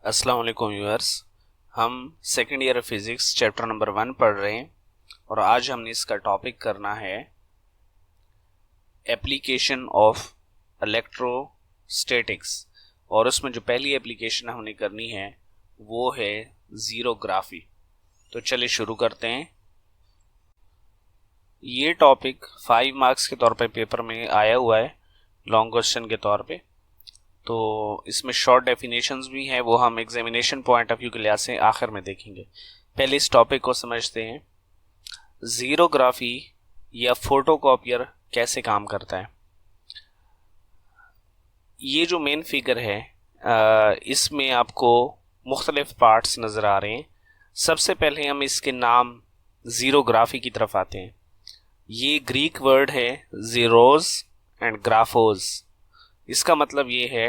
अस्सलाम वालेकुम व्यूअर्स। हम second year physics chapter number 1 पढ़ रहे हैं और आज हमने इसका टॉपिक करना है एप्लीकेशन ऑफ इलेक्ट्रोस्टैटिक्स। और उसमें जो पहली एप्लीकेशन हमने करनी है वो है ज़ीरोग्राफी। तो चलिए शुरू करते हैं। ये टॉपिक 5 मार्क्स के तौर पे पेपर में आया हुआ है, लॉन्ग क्वेश्चन के तौर पे। तो इसमें शॉर्ट डेफिनेशंस भी हैं, वो हम एग्जामिनेशन पॉइंट ऑफ व्यू के लिहाज से आखिर में देखेंगे। पहले इस टॉपिक को समझते हैं। ज़ीरोग्राफी या फोटोकॉपियर कैसे काम करता है। ये जो मेन फिगर है इसमें आपको मुख्तलिफ पार्ट्स नज़र आ रहे हैं। सबसे पहले हम इसके नाम ज़ीरोग्राफी की तरफ आते हैं। ये ग्रीक वर्ड है ज़ीरोस एंड ग्राफोस। इसका मतलब ये है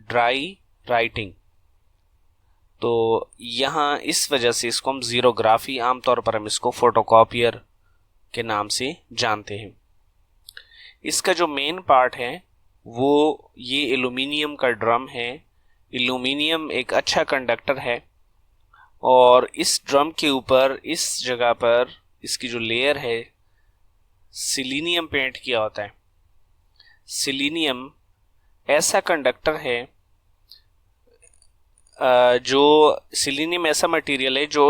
ड्राई राइटिंग। तो यहाँ इस वजह से इसको हम ज़ीरोग्राफी, आमतौर पर हम इसको फोटोकॉपियर के नाम से जानते हैं। इसका जो मेन पार्ट है वो ये एल्यूमिनियम का ड्रम है। एल्यूमिनियम एक अच्छा कंडक्टर है और इस ड्रम के ऊपर इस जगह पर इसकी जो लेयर है सिलीनियम पेंट किया होता है। सिलीनियम ऐसा कंडक्टर है जो सिलीनियम ऐसा मटेरियल है जो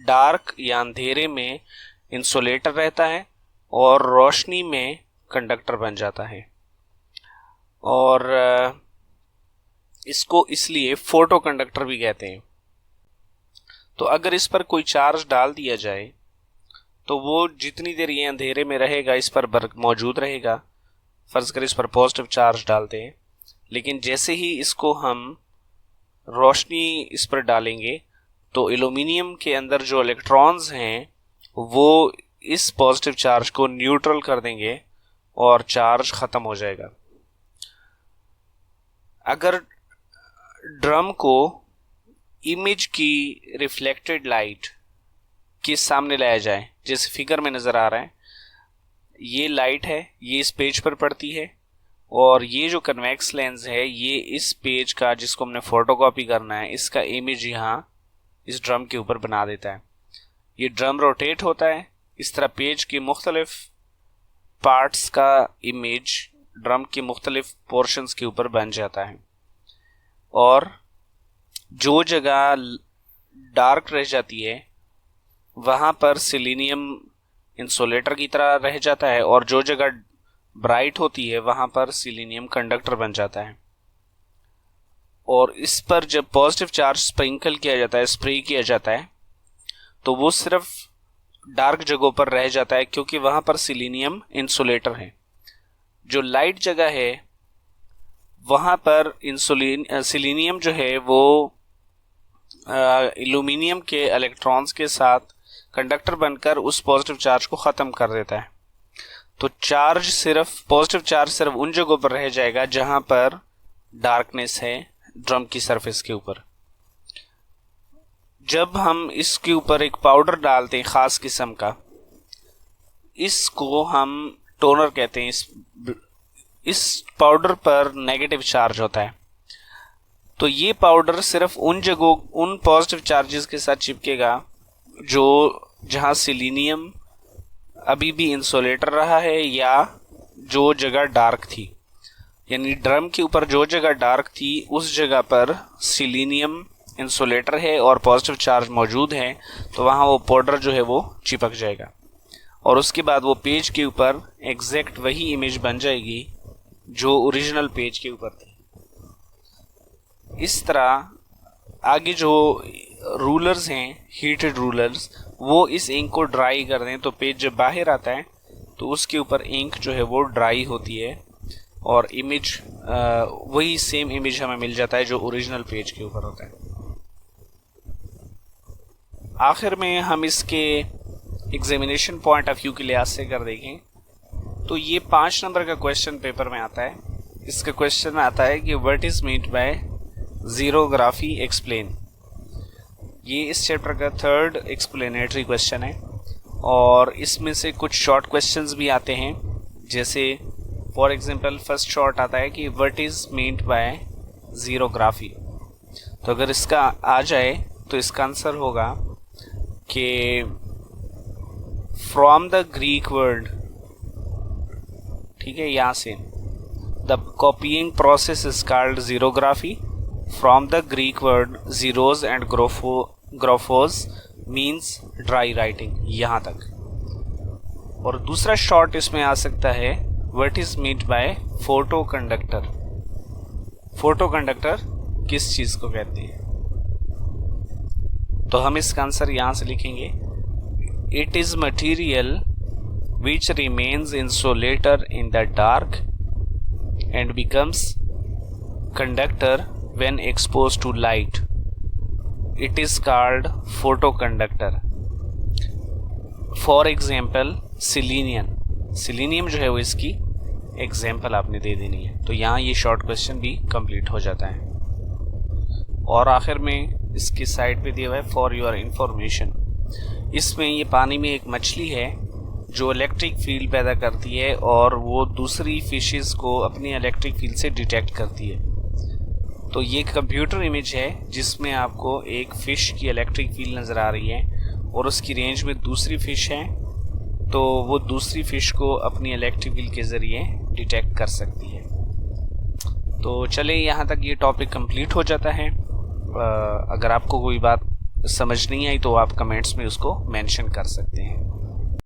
डार्क या अंधेरे में इंसुलेटर रहता है और रोशनी में कंडक्टर बन जाता है। और इसको इसलिए फोटो कंडक्टर भी कहते हैं। तो अगर इस पर कोई चार्ज डाल दिया जाए तो वो जितनी देर ये अंधेरे में रहेगा इस पर मौजूद रहेगा। फर्ज कर इस पर पॉजिटिव चार्ज डालते हैं, लेकिन जैसे ही इसको हम रोशनी इस पर डालेंगे तो एल्यूमिनियम के अंदर जो इलेक्ट्रॉन्स हैं वो इस पॉजिटिव चार्ज को न्यूट्रल कर देंगे और चार्ज ख़त्म हो जाएगा। अगर ड्रम को इमेज की रिफ्लेक्टेड लाइट के सामने लाया जाए, जैसे फिगर में नज़र आ रहा है, ये लाइट है, ये इस पेज पर पड़ती है और ये जो कन्वेक्स लेंस है ये इस पेज का, जिसको हमने फोटोकॉपी करना है, इसका इमेज यहाँ इस ड्रम के ऊपर बना देता है। ये ड्रम रोटेट होता है, इस तरह पेज के मुख्तलिफ पार्ट्स का इमेज ड्रम के मुख्तलिफ पोर्शंस के ऊपर बन जाता है और जो जगह डार्क रह जाती है वहाँ पर सिलीनियम इंसुलेटर की तरह रह जाता है और जो जगह ब्राइट होती है वहाँ पर सिलीनियम कंडक्टर बन जाता है। और इस पर जब पॉजिटिव चार्ज स्प्रिंकल किया जाता है, स्प्रे किया जाता है, तो वो सिर्फ डार्क जगहों पर रह जाता है क्योंकि वहाँ पर सिलीनियम इंसुलेटर है। जो लाइट जगह है वहाँ पर सिलीनियम जो है वो एल्यूमिनियम के इलेक्ट्रॉन्स के साथ कंडक्टर बनकर उस पॉजिटिव चार्ज को ख़त्म कर देता है। तो पॉजिटिव चार्ज सिर्फ उन जगहों पर रह जाएगा जहां पर डार्कनेस है ड्रम की सरफेस के ऊपर। जब हम इसके ऊपर एक पाउडर डालते हैं ख़ास किस्म का, इसको हम टोनर कहते हैं। इस पाउडर पर नेगेटिव चार्ज होता है, तो ये पाउडर सिर्फ उन जगहों, उन पॉजिटिव चार्जेस के साथ चिपकेगा जहां सिलीनियम अभी भी इंसुलेटर रहा है या जो जगह डार्क थी। यानी ड्रम के ऊपर जो जगह डार्क थी उस जगह पर सिलीनियम इंसुलेटर है और पॉजिटिव चार्ज मौजूद है, तो वहाँ वो पाउडर जो है वो चिपक जाएगा और उसके बाद वो पेज के ऊपर एग्जैक्ट वही इमेज बन जाएगी जो ओरिजिनल पेज के ऊपर थी। इस तरह आगे जो रूलर्स हैं, हीटेड रूलर्स, वो इस इंक को ड्राई कर दें तो पेज जब बाहर आता है तो उसके ऊपर इंक जो है वो ड्राई होती है और इमेज वही सेम इमेज हमें मिल जाता है जो ओरिजिनल पेज के ऊपर होता है। आखिर में हम इसके एग्जामिनेशन पॉइंट ऑफ व्यू के लिहाज से कर देखें तो ये 5 नंबर का क्वेश्चन पेपर में आता है। इसका क्वेश्चन आता है कि what is meant by xerography explain. ये इस चैप्टर का 3rd एक्सप्लेनेटरी क्वेश्चन है और इसमें से कुछ शॉर्ट क्वेश्चंस भी आते हैं। जैसे फॉर एग्जांपल फर्स्ट शॉर्ट आता है कि व्हाट इज़ मीन्ड बाय ज़ीरोग्राफी। तो अगर इसका आ जाए तो इसका आंसर होगा कि फ्रॉम द ग्रीक वर्ड, ठीक है, यहाँ से the copying process is called xerography from the Greek word xeros and graphos means dry writing, यहाँ तक। और दूसरा शॉर्ट इसमें आ सकता है what is meant by photo conductor. Photo conductor किस चीज को कहते हैं? तो हम इसका आंसर यहां से लिखेंगे, it is material which remains insulator in the dark and becomes conductor when expose to light, it is called photo conductor. For example selenium जो है वो इसकी एग्जाम्पल आपने दे देनी है। तो यहाँ ये शॉर्ट क्वेश्चन भी कंप्लीट हो जाता है। और आखिर में इसकी साइड पे दिया हुआ है फॉर योर इंफॉर्मेशन। इसमें ये पानी में एक मछली है जो इलेक्ट्रिक फील्ड पैदा करती है और वो दूसरी फिशेस को अपनी इलेक्ट्रिक फील्ड से डिटेक्ट करती है। तो ये कंप्यूटर इमेज है जिसमें आपको एक फ़िश की इलेक्ट्रिक फील्ड नज़र आ रही है और उसकी रेंज में दूसरी फ़िश है, तो वो दूसरी फ़िश को अपनी इलेक्ट्रिक फील्ड के ज़रिए डिटेक्ट कर सकती है। तो चले यहाँ तक ये टॉपिक कंप्लीट हो जाता है। अगर आपको कोई बात समझ नहीं आई तो आप कमेंट्स में उसको मेंशन कर सकते हैं।